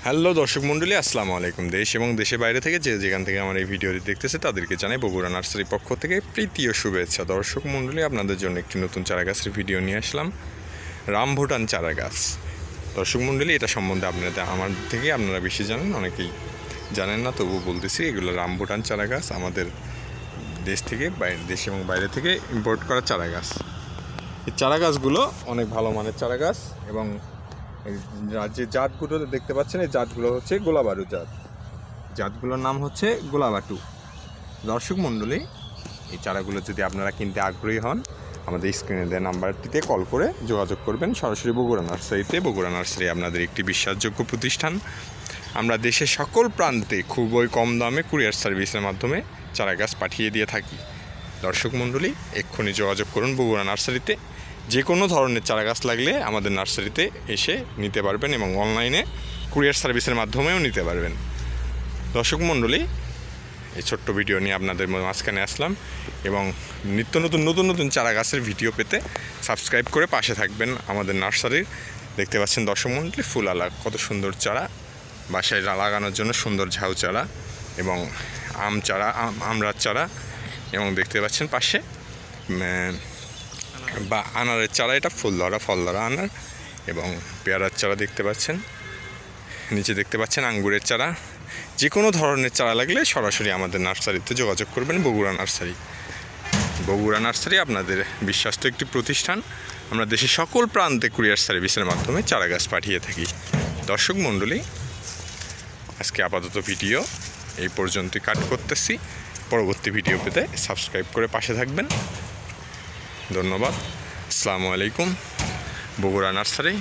Hello দর্শক মণ্ডলী, আসসালামু আলাইকুম। দেশ এবং দেশের বাইরে থেকে যেখান থেকে আমার এই ভিডিওটি দেখতেছে তাদেরকে জানাই বগুড়া নার্সারির পক্ষ থেকে প্রীতি ও শুভেচ্ছা। দর্শক মণ্ডলী, আপনাদের জন্য একটি নতুন চারা গাছের ভিডিও নিয়ে আসলাম, রামভুটান চারা গাছ। দর্শক মণ্ডলী, এটা সম্বন্ধে আমার থেকে আপনারা বেশি জানেন, অনেকেই জানেন না, তবুও বলতেছি এগুলো রামভুটান চারা গাছ। আমাদের দেশ থেকে দেশ এবং বাইরে থেকে ইম্পোর্ট করা চারা গাছ। এই চারা গাছগুলো অনেক ভালো মানের চারা গাছ এবং যে জাতগুলো দেখতে পাচ্ছেন এই জাতগুলো হচ্ছে গোলাবারু জাত। জাতগুলোর নাম হচ্ছে গোলাবাটু। দর্শক মণ্ডলী, এই চারাগুলো যদি আপনারা কিনতে আগ্রহী হন, আমাদের স্ক্রিনে দেওয়া নাম্বারটিতে কল করে যোগাযোগ করবেন সরাসরি বগুড়া নার্সারিতে। বগুড়া নার্সারি আপনাদের একটি বিশ্বাসযোগ্য প্রতিষ্ঠান। আমরা দেশের সকল প্রান্তে খুবই কম দামে কুরিয়ার সার্ভিসের মাধ্যমে চারা গাছ পাঠিয়ে দিয়ে থাকি। দর্শক মণ্ডলী, এক্ষুনি যোগাযোগ করুন বগুড়া নার্সারিতে। যে কোনো ধরনের চারা গাছ লাগলে আমাদের নার্সারিতে এসে নিতে পারবেন এবং অনলাইনে কুরিয়ার সার্ভিসের মাধ্যমেও নিতে পারবেন। দর্শক মণ্ডলী, এই ছোট্ট ভিডিও নিয়ে আপনাদের মাঝখানে আসলাম এবং নিত্য নতুন নতুন চারা গাছের ভিডিও পেতে সাবস্ক্রাইব করে পাশে থাকবেন আমাদের নার্সারির। দেখতে পাচ্ছেন দর্শক মণ্ডলী, ফুল আলা কত সুন্দর চারা, বাসায় লাগানোর জন্য সুন্দর ঝাউ চারা এবং আম চারা, আমড়ার চারা, এবং দেখতে পাচ্ছেন পাশে বা আনারের চারা, এটা ফল ধরা আনার, এবং পেয়ারার চারা দেখতে পাচ্ছেন। নিচে দেখতে পাচ্ছেন আঙ্গুরের চারা। যে কোনো ধরনের চারা লাগলে সরাসরি আমাদের নার্সারিতে যোগাযোগ করবেন। বগুড়া নার্সারি আপনাদের বিশ্বস্ত একটি প্রতিষ্ঠান। আমরা দেশের সকল প্রান্তে কুরিয়ার সার্ভিসের মাধ্যমে চারা গাছ পাঠিয়ে থাকি। দর্শক মণ্ডলী, আজকে আপাতত ভিডিও এই পর্যন্তই কাট করতেছি। পরবর্তী ভিডিও পেতে সাবস্ক্রাইব করে পাশে থাকবেন। ধন্যবাদ। আসসালামু আলাইকুম। বগুড়া নার্সারি।